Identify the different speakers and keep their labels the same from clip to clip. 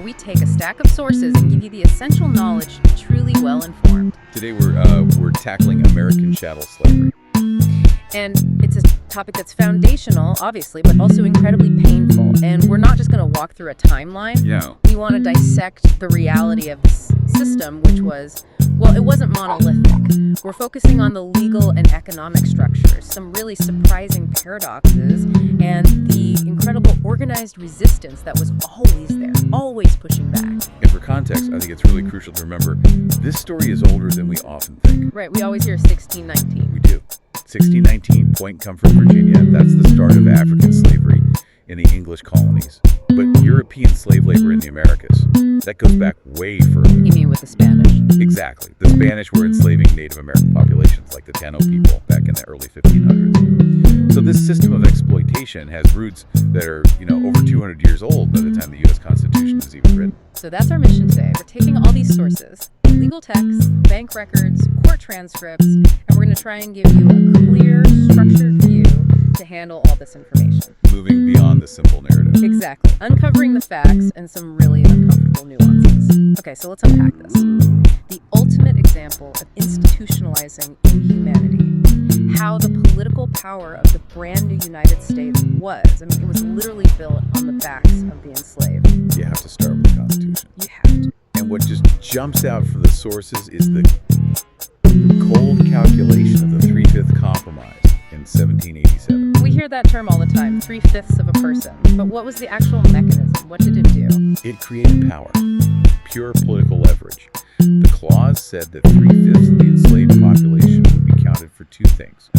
Speaker 1: we take a stack of sources and give you the essential knowledge to be truly well-informed.
Speaker 2: Today we're tackling American chattel slavery.
Speaker 1: And it's a topic that's foundational, obviously, but also incredibly painful. And we're not just going to walk through a timeline.
Speaker 2: Yeah.
Speaker 1: We want to dissect the reality of this system, which was, well, it wasn't monolithic. We're focusing on the legal and economic structures, some really surprising paradoxes, and the incredible organized resistance that was always there, always pushing back.
Speaker 2: And for context, I think it's really crucial to remember this story is older than we often think.
Speaker 1: Right, we always hear 1619.
Speaker 2: We do. 1619, Point Comfort, Virginia. That's the start of African slavery in the English colonies. But European slave labor in the Americas, that goes back way further.
Speaker 1: You mean with the Spanish?
Speaker 2: Exactly. The Spanish were enslaving Native American populations like the Taino people back in the early 1500s. So this system of exploitation has roots that are, over 200 years old by the time the U.S. Constitution was even written.
Speaker 1: So that's our mission today. We're taking all these sources, legal texts, bank records, court transcripts, and we're going to try and give you a clear, structured view to handle all this information.
Speaker 2: Moving beyond the simple narrative.
Speaker 1: Exactly. Uncovering the facts and some really uncomfortable nuances. Okay, so let's unpack this. The ultimate example of institutionalizing inhumanity. How the political power of the brand new United States was. I mean, it was literally built on the backs of the enslaved.
Speaker 2: You have to start with the Constitution.
Speaker 1: You have to.
Speaker 2: And what just jumps out from the sources is the cold calculation of the 3/5 compromise in 1787.
Speaker 1: We hear that term all the time, 3/5 of a person. But what was the actual mechanism? What did it do?
Speaker 2: It created power, pure political leverage. The clause said that 3/5 of the enslaved population would be counted for two things.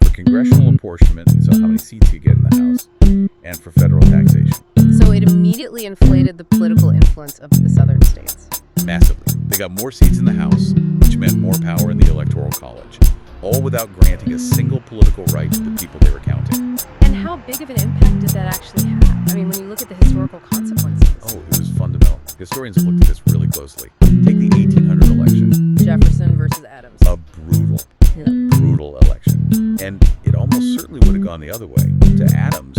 Speaker 2: For congressional apportionment, so how many seats you get in the House, and for federal taxation.
Speaker 1: So it immediately inflated the political influence of the southern states.
Speaker 2: Massively. They got more seats in the House, which meant more power in the Electoral College, all without granting a single political right to the people they were counting.
Speaker 1: And how big of an impact did that actually have? I mean, when you look at the historical consequences.
Speaker 2: Oh, it was fundamental. Historians have looked at this really closely. Take the 1800 election.
Speaker 1: Jefferson versus Adams.
Speaker 2: A brutal election. And it almost certainly would have gone the other way, to Adams,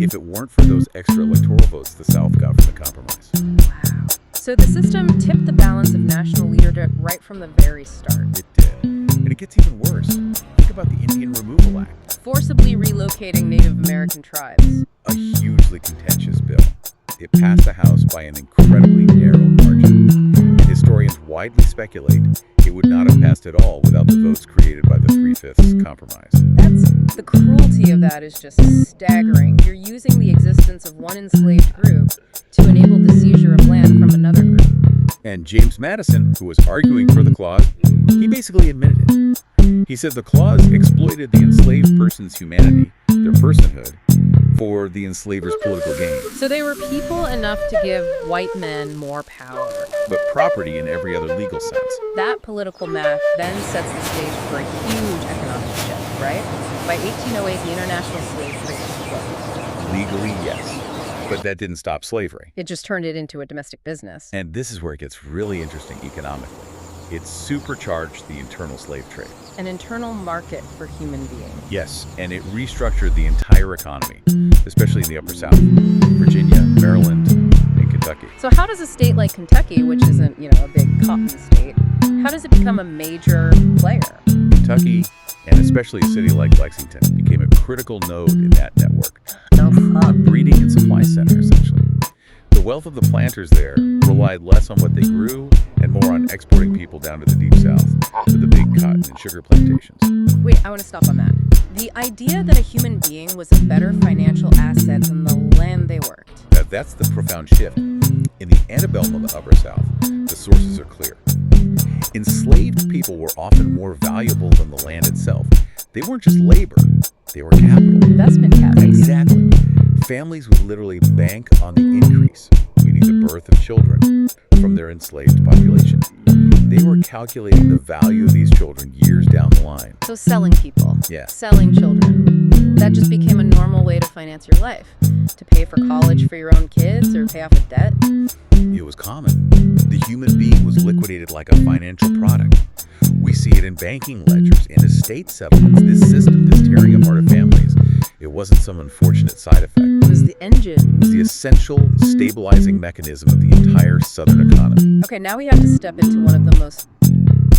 Speaker 2: if it weren't for those extra electoral votes the South got from the compromise.
Speaker 1: Wow. So the system tipped the balance of national leadership right from the very start.
Speaker 2: It did. And it gets even worse. Think about the Indian Removal Act.
Speaker 1: Forcibly relocating Native American tribes.
Speaker 2: A hugely contentious bill. It passed the House by an incredibly narrow margin. And historians widely speculate it would not have passed at all without the votes created by the 3/5 compromise.
Speaker 1: The cruelty of that is just staggering. You're using the existence of one enslaved group to enable the seizure of land from another group.
Speaker 2: And James Madison, who was arguing for the clause, he basically admitted it. He said the clause exploited the enslaved person's humanity, their personhood, for the enslaver's political gain.
Speaker 1: So they were people enough to give white men more power.
Speaker 2: But property in every other legal sense.
Speaker 1: That political math then sets the stage for a huge economic shift, right? By 1808, the international slave trade was closed.
Speaker 2: Legally, yes. But that didn't stop slavery.
Speaker 1: It just turned it into a domestic business.
Speaker 2: And this is where it gets really interesting economically. It supercharged the internal slave trade.
Speaker 1: An internal market for human beings.
Speaker 2: Yes, and it restructured the entire economy, especially in the Upper South, Virginia, Maryland, and Kentucky.
Speaker 1: So how does a state like Kentucky, which isn't, a big cotton state, how does it become a major player?
Speaker 2: Kentucky, and especially a city like Lexington, became a critical node in that network. A breeding and supply center, essentially. The wealth of the planters there relied less on what they grew and more on exporting people down to the Deep South to the big cotton and sugar plantations.
Speaker 1: Wait, I want to stop on that. The idea that a human being was a better financial asset than the land they worked.
Speaker 2: Now, that's the profound shift. In the antebellum of the Upper South, the sources are clear. Enslaved people were often more valuable than the land itself. They weren't just labor, they were capital.
Speaker 1: Investment capital.
Speaker 2: Exactly. Families would literally bank on the increase, meaning the birth of children, from their enslaved population. They were calculating the value of these children years down the line.
Speaker 1: So selling people.
Speaker 2: Yeah.
Speaker 1: Selling children. That just became a normal way to finance your life. To pay for college for your own kids or pay off a debt.
Speaker 2: It was common. The human being was liquidated like a financial product. We see it in banking ledgers, in estate settlements. This system, this tearing apart of families, It wasn't some unfortunate side effect.
Speaker 1: It was the engine.
Speaker 2: It was the essential stabilizing mechanism of the entire Southern economy.
Speaker 1: Okay, now we have to step into one of the most,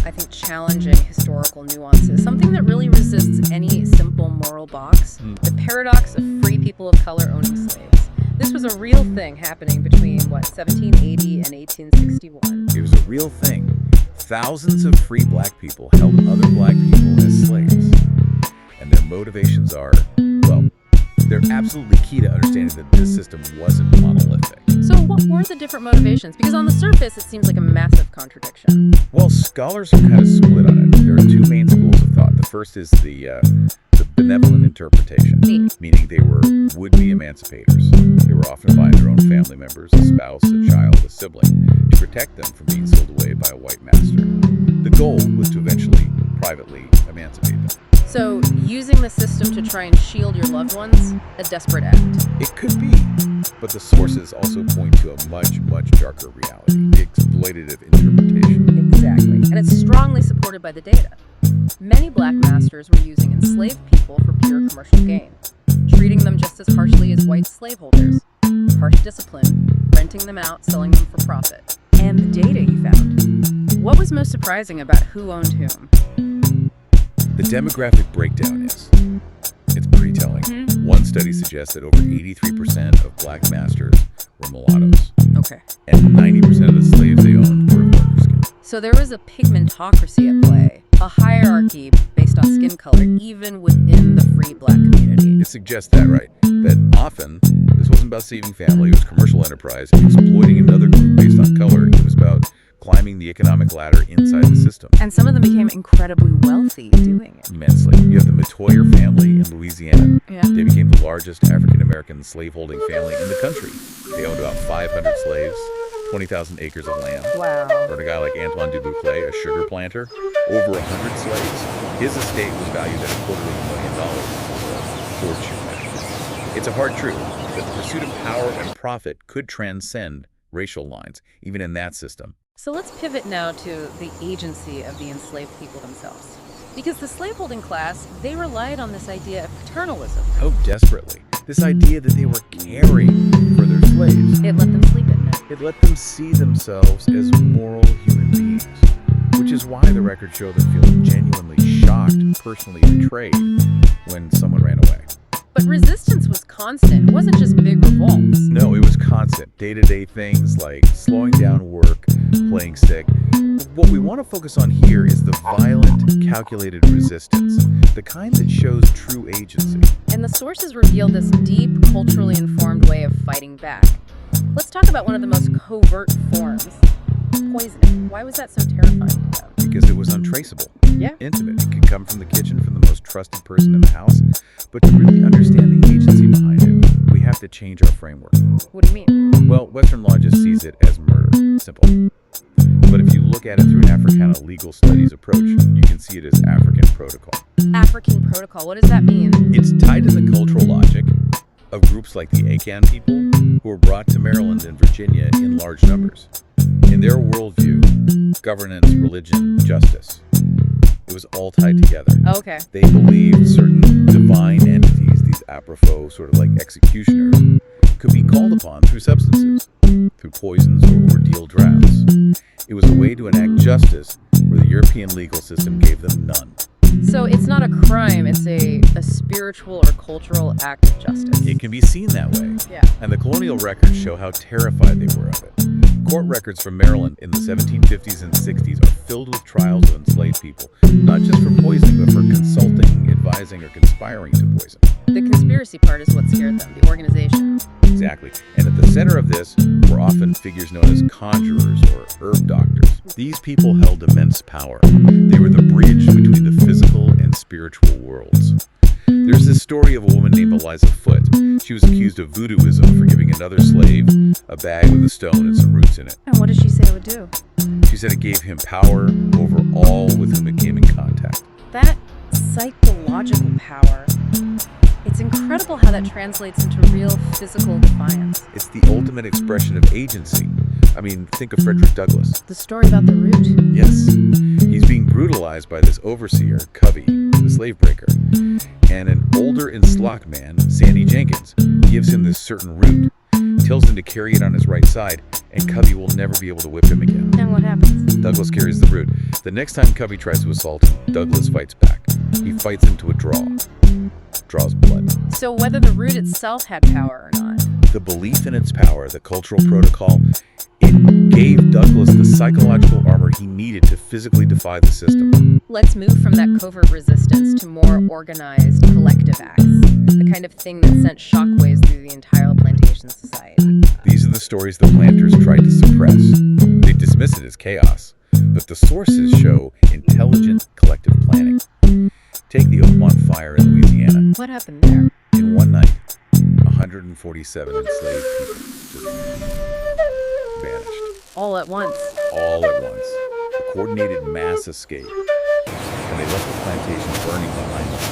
Speaker 1: I think, challenging historical nuances, something that really resists any simple moral box, the paradox of free people of color owning slaves. This was a real thing happening between, 1780 and 1861.
Speaker 2: It was a real thing. Thousands of free black people held other black people as slaves. And their motivations are, well, they're absolutely key to understanding that this system wasn't monolithic.
Speaker 1: So what were the different motivations? Because on the surface, it seems like a massive contradiction.
Speaker 2: Well, scholars are kind of split on it. There are two main schools of thought. The first is the benevolent interpretation, meaning they were would-be emancipators. They were often buying their own family members, a spouse, a child, a sibling, to protect them from being sold away by a white master. The goal was to eventually, privately emancipate them.
Speaker 1: So, using the system to try and shield your loved ones, a desperate act.
Speaker 2: It could be, but the sources also point to a much, much darker reality, the exploitative interpretation.
Speaker 1: Exactly. And it's strongly supported by the data. Many black masters were using enslaved people for pure commercial gain, treating them just as harshly as white slaveholders. Harsh discipline, renting them out, selling them for profit. And the data you found. What was most surprising about who owned whom?
Speaker 2: The demographic breakdown it's pretty telling. One study suggests that over 83% of black masters were mulattoes.
Speaker 1: Okay.
Speaker 2: And 90% of the slaves they owned were of darker skin.
Speaker 1: So there was a pigmentocracy at play, a hierarchy based on skin color, even within the free black community.
Speaker 2: It suggests that, right? That often, this wasn't about saving family, it was commercial enterprise, exploiting another group based on color. It was about climbing the economic ladder inside the system.
Speaker 1: And some of them became incredibly wealthy doing it.
Speaker 2: Immensely. You have the Metoyer family in Louisiana.
Speaker 1: Yeah.
Speaker 2: They became the largest African-American slaveholding family in the country. They owned about 500 slaves, 20,000 acres of land.
Speaker 1: Wow.
Speaker 2: Or a guy like Antoine Dubuclet, a sugar planter, over 100 slaves. His estate was valued at $250,000. Fortune. It's a hard truth that the pursuit of power and profit could transcend racial lines, even in that system.
Speaker 1: So let's pivot now to the agency of the enslaved people themselves. Because the slaveholding class, they relied on this idea of paternalism.
Speaker 2: Oh, desperately. This idea that they were caring for their slaves.
Speaker 1: It let them sleep at night.
Speaker 2: It let them see themselves as moral human beings, which is why the records show them feeling genuinely shocked, personally betrayed, when someone ran away.
Speaker 1: But resistance was constant. It wasn't just big revolts.
Speaker 2: No, it was constant. Day-to-day things like slowing down work, playing sick. What we want to focus on here is the violent, calculated resistance, the kind that shows true agency.
Speaker 1: And the sources reveal this deep, culturally informed way of fighting back. Let's talk about one of the most covert forms, poisoning. Why was that so terrifying to them?
Speaker 2: Because it was untraceable, intimate. It could come from the kitchen, from the most trusted person in the house. But to really understand the agency behind it, we have to change our framework.
Speaker 1: What do you mean?
Speaker 2: Well, Western law just sees it as murder. Simple. But if you look at it through an Africana legal studies approach, you can see it as African protocol.
Speaker 1: African protocol, what does that mean?
Speaker 2: It's tied to the cultural logic of groups like the Erokhane people, who were brought to Maryland and Virginia in large numbers. In their worldview, governance, religion, justice, it was all tied together.
Speaker 1: Okay.
Speaker 2: They believed certain divine entities, these apropos, sort of like executioners, could be called upon through substances, through poisons or ordeal drafts. It was a way to enact justice where the European legal system gave them none.
Speaker 1: So it's not a crime, it's a spiritual or cultural act of justice.
Speaker 2: It can be seen that way.
Speaker 1: Yeah.
Speaker 2: And the colonial records show how terrified they were of it. Court records from Maryland in the 1750s and 60s are filled with trials of enslaved people, not just for poisoning, but for consulting, advising, or conspiring to poison.
Speaker 1: The conspiracy part is what scared them, the organization.
Speaker 2: Exactly. And at the center of this were often figures known as conjurers or herb doctors. These people held immense power. They were the bridge between the physical and spiritual worlds. There's this story of a woman named Eliza Foote. She was accused of voodooism for giving another slave a bag with a stone and some roots in it.
Speaker 1: And what did she say it would do?
Speaker 2: She said it gave him power over all with whom it came in contact.
Speaker 1: That psychological power, it's incredible how that translates into real physical defiance.
Speaker 2: It's the ultimate expression of agency, I mean, think of Frederick Douglass.
Speaker 1: The story about the root.
Speaker 2: Yes. He's being brutalized by this overseer, Covey, the slave breaker. And an older and slock man, Sandy Jenkins, gives him this certain root, tells him to carry it on his right side, and Covey will never be able to whip him again.
Speaker 1: And what happens?
Speaker 2: Douglas carries the root. The next time Covey tries to assault him, Douglas fights back. He fights him to a draw. Draws blood.
Speaker 1: So whether the root itself had power or not.
Speaker 2: The belief in its power, the cultural protocol, it gave Douglas the psychological armor he needed to physically defy the system.
Speaker 1: Let's move from that covert resistance to more organized collective acts, the kind of thing that sent shockwaves through the entire plantation society.
Speaker 2: These are the stories the planters tried to suppress. They dismiss it as chaos, but the sources show intelligent collective planning. Take the Oakmont fire in Louisiana.
Speaker 1: What happened there?
Speaker 2: In one night, 147 enslaved people just vanished.
Speaker 1: All at once.
Speaker 2: All at once. A coordinated mass escape. And they left the plantation burning behind them.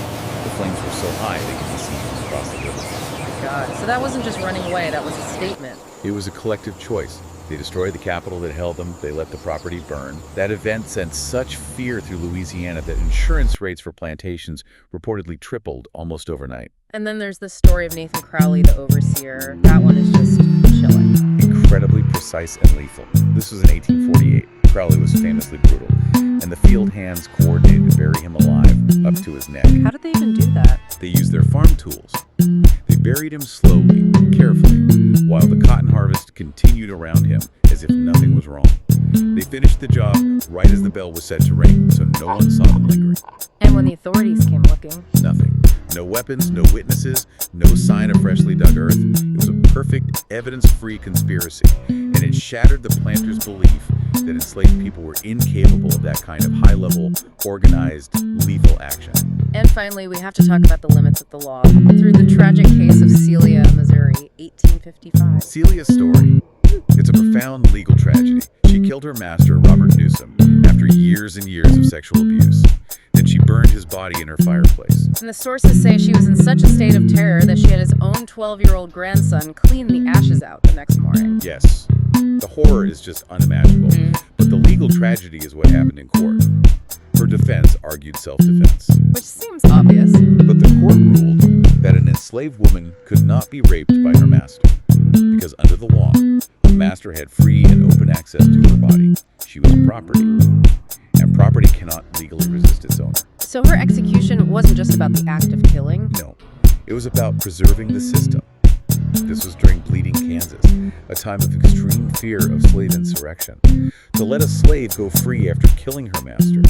Speaker 2: The flames were so high they could be seen across the river.
Speaker 1: Oh my God. So that wasn't just running away, that was a statement.
Speaker 2: It was a collective choice. They destroyed the capital that held them. They let the property burn. That event sent such fear through Louisiana that insurance rates for plantations reportedly tripled almost overnight.
Speaker 1: And then there's the story of Nathan Crowley, the overseer. That one is just chilling.
Speaker 2: Incredibly precise and lethal. This was in 1848. Crowley was famously brutal, and the field hands coordinated to bury him alive up to his neck.
Speaker 1: How did they even do that?
Speaker 2: They used their farm tools. They buried him slowly, carefully, while the cotton harvest continued around him as if nothing was wrong. They finished the job right as the bell was set to ring, so no one saw them lingering.
Speaker 1: And when the authorities came looking?
Speaker 2: Nothing. No weapons, no witnesses, no sign of freshly dug earth. It was a perfect, evidence-free conspiracy, and it shattered the planters' belief that enslaved people were incapable of that kind of high-level, organized, lethal action.
Speaker 1: And finally, we have to talk about the limits of the law. Through the tragic case of Celia, Missouri, 1855.
Speaker 2: Celia's story. It's a profound legal tragedy. She killed her master, Robert Newsom, after years and years of sexual abuse. Then she burned his body in her fireplace.
Speaker 1: And the sources say she was in such a state of terror that she had his own 12-year-old grandson clean the ashes out the next morning.
Speaker 2: Yes. The horror is just unimaginable. But the legal tragedy is what happened in court. Her defense argued self-defense.
Speaker 1: Which seems obvious.
Speaker 2: But the court ruled that an enslaved woman could not be raped by her master. Because under the law, a master had free and open access to her body. She was property. And property cannot legally resist its owner.
Speaker 1: So her execution wasn't just about the act of killing?
Speaker 2: No. It was about preserving the system. This was during Bleeding Kansas, a time of extreme fear of slave insurrection. To let a slave go free after killing her master,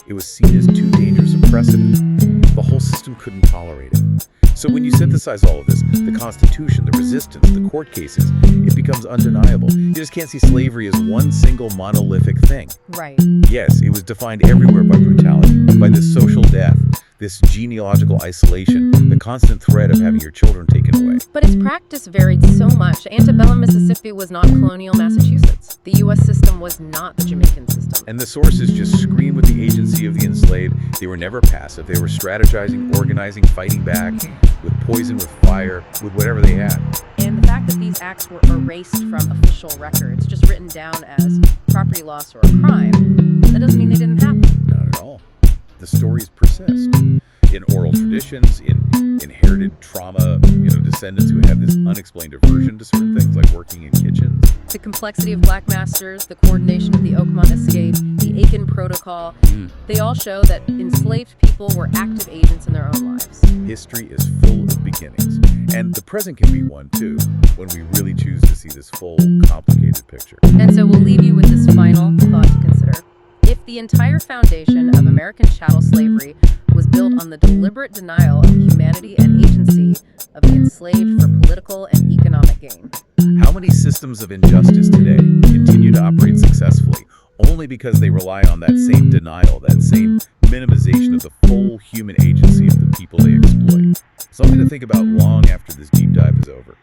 Speaker 2: it was seen as too dangerous a precedent. The whole system couldn't tolerate it. So when you synthesize all of this, the Constitution, the resistance, the court cases, it becomes undeniable. You just can't see slavery as one single monolithic thing.
Speaker 1: Right.
Speaker 2: Yes, it was defined everywhere by brutality, by this social death, this genealogical isolation, the constant threat of having your children taken away.
Speaker 1: But its practice varied so much. Antebellum Mississippi was not colonial Massachusetts. The U.S. system was not the Jamaican system.
Speaker 2: And the sources just scream with the agency of the enslaved. They were never passive. They were strategizing, organizing, fighting back, with poison, with fire, with whatever they had.
Speaker 1: And the fact that these acts were erased from official records, just written down as property loss or a crime, that doesn't mean they didn't happen.
Speaker 2: Not at all. The stories persist in oral traditions, in inherited trauma, descendants who have this unexplained aversion to certain things like working in kitchens.
Speaker 1: The complexity of black masters, the coordination of the Oakmont escape, the Aiken Protocol, they all show that enslaved people were active agents in their own lives.
Speaker 2: History is full of beginnings, and the present can be one too, when we really choose to see this full, complicated picture.
Speaker 1: And so we'll leave you with this final thought to consider. If the entire foundation of American chattel slavery was built on the deliberate denial of humanity and agency of the enslaved for political and economic gain,
Speaker 2: how many systems of injustice today continue to operate successfully only because they rely on that same denial, that same minimization of the full human agency of the people they exploit? Something to think about long after this deep dive is over.